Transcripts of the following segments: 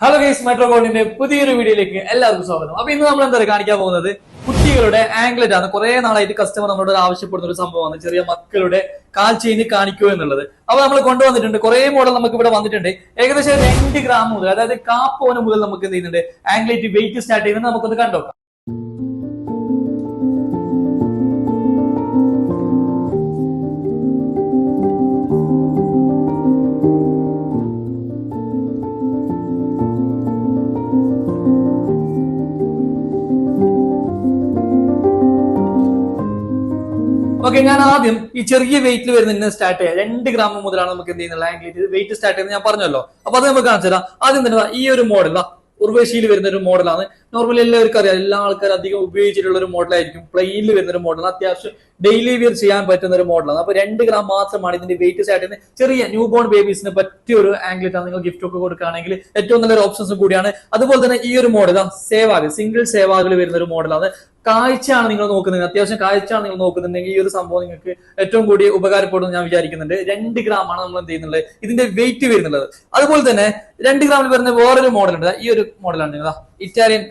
Hello guys, metro ഗോൾഡിന്റെ പുതിയൊരു വീഡിയോയിലേക്ക് എല്ലാവർക്കും സ്വാഗതം. അപ്പൊ ഇന്ന് നമ്മൾ എന്താ കാണിക്കാൻ പോകുന്നത് കുട്ടികളുടെ ആംഗ്ലറ്റ് ആണ്. കുറെ നാളായിട്ട് കസ്റ്റമർ നമ്മളോട് ആവശ്യപ്പെടുന്ന ഒരു സംഭവമാണ് ചെറിയ മക്കളുടെ കാൽ ചെയിൻ കാണിക്കുക എന്നുള്ളത്. അപ്പൊ നമ്മൾ കൊണ്ടുവന്നിട്ടുണ്ട്, കുറെ മോഡൽ നമുക്ക് ഇവിടെ വന്നിട്ടുണ്ട്. ഏകദേശം 2 ഗ്രാം മുതൽ, അതായത് കാപ്പോന് മുതൽ നമുക്ക് എന്ത് ചെയ്യുന്നുണ്ട് ആംഗ്ലറ്റ് വെയിറ്റ് സ്റ്റാർട്ട് ചെയ്യുന്നത് നമുക്കൊന്ന് കണ്ടോക്കാം. ഓക്കെ, ഞാൻ ആദ്യം ഈ ചെറിയ വെയിറ്റിൽ വരുന്നതിന് സ്റ്റാർട്ട് ചെയ്യാം. 2 ഗ്രാം മുതലാണ് നമുക്ക് എന്ത് ചെയ്യുന്നത് ആംഗ്ലറ്റ് വെയിറ്റ് സ്റ്റാർട്ട് ചെയ്യുന്നത് ഞാൻ പറഞ്ഞല്ലോ. അപ്പൊ അത് നമുക്ക് കാണിച്ചു തരാം. ആദ്യം തന്നെ ഈ ഒരു മോഡൽ ഉർവശിയിൽ വരുന്ന ഒരു മോഡലാണ്. നോർമലി എല്ലാവർക്കും അറിയാം, എല്ലാ ആൾക്കാരും അധികം ഉപയോഗിച്ചിട്ടുള്ള ഒരു മോഡലായിരിക്കും. പ്ലെയിനിൽ വരുന്ന ഒരു മോഡലാണ്, അത്യാവശ്യം ഡെയിലി വിയർ ചെയ്യാൻ പറ്റുന്ന ഒരു മോഡലാണ്. അപ്പൊ 2 ഗ്രാം മാത്രമാണ് ഇതിന്റെ വെയിറ്റ് സ്റ്റാർട്ട് ചെയ്യുന്നത്. ചെറിയ ന്യൂ ബോൺ ബേബീസിന് പറ്റിയ ഒരു ആംഗ്ലറ്റ് ആണ്. നിങ്ങൾ ഗിഫ്റ്റ് ഒക്കെ കൊടുക്കുകയാണെങ്കിൽ ഏറ്റവും നല്ലൊരു ഓപ്ഷൻസ് കൂടിയാണ്. അതുപോലെ തന്നെ ഈ ഒരു മോഡൽ സേവാഗ്, സിംഗിൾ സേവാഗിൽ വരുന്ന ഒരു മോഡലാണ്. കാഴ്ചയാണ് നിങ്ങൾ നോക്കുന്നത്, അത്യാവശ്യം കാഴ്ചയാണ് നിങ്ങൾ നോക്കുന്നുണ്ടെങ്കിൽ ഈ ഒരു സംഭവം നിങ്ങൾക്ക് ഏറ്റവും കൂടി ഉപകാരപ്പെടും ഞാൻ വിചാരിക്കുന്നുണ്ട്. 2 ഗ്രാം ആണ് നമ്മൾ എന്ത് ചെയ്യുന്നത് ഇതിന്റെ വെയിറ്റ് വരുന്നുള്ളത്. അതുപോലെ തന്നെ 2 ഗ്രാമിൽ വരുന്ന വേറൊരു മോഡൽ ഉണ്ട്. ഈ ഒരു മോഡലാണ് നിങ്ങൾ ഇറ്റാലിയൻ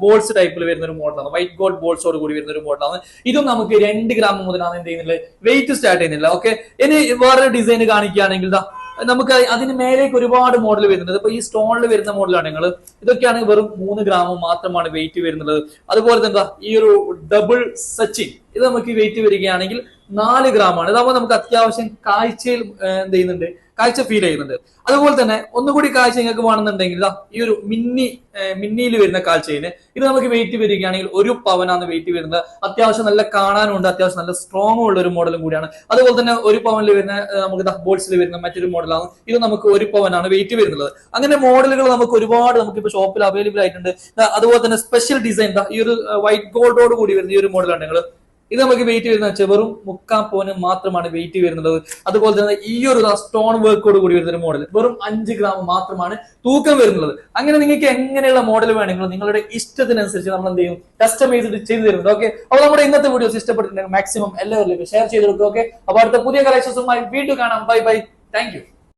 ബോൾസ് ടൈപ്പിൽ വരുന്ന ഒരു മോഡലാണ്. വൈറ്റ് ഗോൾഡ് ബോൾസോട് കൂടി വരുന്ന ഒരു മോഡലാണ്. ഇതും നമുക്ക് 2 ഗ്രാം മുതലാണ് എന്ത് ചെയ്യുന്നത് വെയിറ്റ് സ്റ്റാർട്ട് ചെയ്യുന്നില്ല. ഓക്കെ, ഇനി വേറൊരു ഡിസൈൻ കാണിക്കുകയാണെങ്കിൽ നമുക്ക് അതിന് മേലേക്ക് ഒരുപാട് മോഡൽ വരുന്നുണ്ട്. ഇപ്പൊ ഈ സ്റ്റോണിൽ വരുന്ന മോഡലാണ് നിങ്ങൾ, ഇതൊക്കെയാണ് വെറും 3 ഗ്രാം മാത്രമാണ് വെയിറ്റ് വരുന്നത്. അതുപോലെ തന്നെ ഈ ഒരു ഡബിൾ സച്ചിൻ, ഇത് നമുക്ക് വെയിറ്റ് വരികയാണെങ്കിൽ 4 ഗ്രാം ആണ്. ഇതാകുമ്പോൾ നമുക്ക് അത്യാവശ്യം കാഴ്ചയിൽ എന്ത് ചെയ്യുന്നുണ്ട്, കാഴ്ച ഫീൽ ചെയ്യുന്നുണ്ട്. അതുപോലെ തന്നെ ഒന്നുകൂടി കാഴ്ച നിങ്ങൾക്ക് വേണമെന്നുണ്ടെങ്കിൽ ഈ ഒരു മിന്നിയിൽ വരുന്ന കാഴ്ചയിന് ഇത് നമുക്ക് വെയിറ്റ് വരികയാണെങ്കിൽ 1 പവനാണ് വെയിറ്റ് വരുന്നത്. അത്യാവശ്യം നല്ല കാണാനുണ്ട്, അത്യാവശ്യം നല്ല സ്ട്രോങ് ഉള്ള ഒരു മോഡലും കൂടിയാണ്. അതുപോലെ തന്നെ 1 പവനിൽ വരുന്ന നമുക്ക് ബോൾസിൽ വരുന്ന മറ്റൊരു മോഡലാണ്. ഇത് നമുക്ക് 1 പവനാണ് വെയിറ്റ് വരുന്നത്. അങ്ങനെ മോഡലുകൾ നമുക്ക് ഒരുപാട് നമുക്കിപ്പോ ഷോപ്പിൽ അവൈലബിൾ ആയിട്ടുണ്ട്. അതുപോലെ തന്നെ സ്പെഷ്യൽ ഡിസൈൻ ഈ ഒരു വൈറ്റ് ഗോൾഡോട് കൂടി വരുന്ന ഈ ഒരു മോഡലാണ് നിങ്ങൾ, ഇത് നമുക്ക് വെയിറ്റ് വരുന്ന വെച്ചാൽ വെറും 3/4 പവന് മാത്രമാണ് വെയിറ്റ് വരുന്നത്. അതുപോലെ തന്നെ ഈ ഒരു സ്റ്റോൺ വർക്കോട് കൂടി വരുന്ന ഒരു മോഡൽ വെറും 5 ഗ്രാം മാത്രമാണ് തൂക്കം വരുന്നത്. അങ്ങനെ നിങ്ങൾക്ക് എങ്ങനെയുള്ള മോഡൽ വേണമെങ്കിലും നിങ്ങളുടെ ഇഷ്ടത്തിനനുസരിച്ച് നമ്മൾ എന്ത് ചെയ്യും കസ്റ്റമൈസ് ചെയ്ത് തരുന്നുണ്ട്. ഓക്കെ, അപ്പോൾ നമ്മുടെ ഇന്നത്തെ വീഡിയോസ് ഇഷ്ടപ്പെട്ടിട്ടുണ്ടെങ്കിൽ മാക്സിമം എല്ലാവരിലേക്കും ഷെയർ ചെയ്ത് കൊടുക്കുക. ഓക്കെ, അപ്പോൾ അടുത്ത പുതിയ കളക്ഷൻസുമായി വീണ്ടും കാണാം. Bye bye, thank you.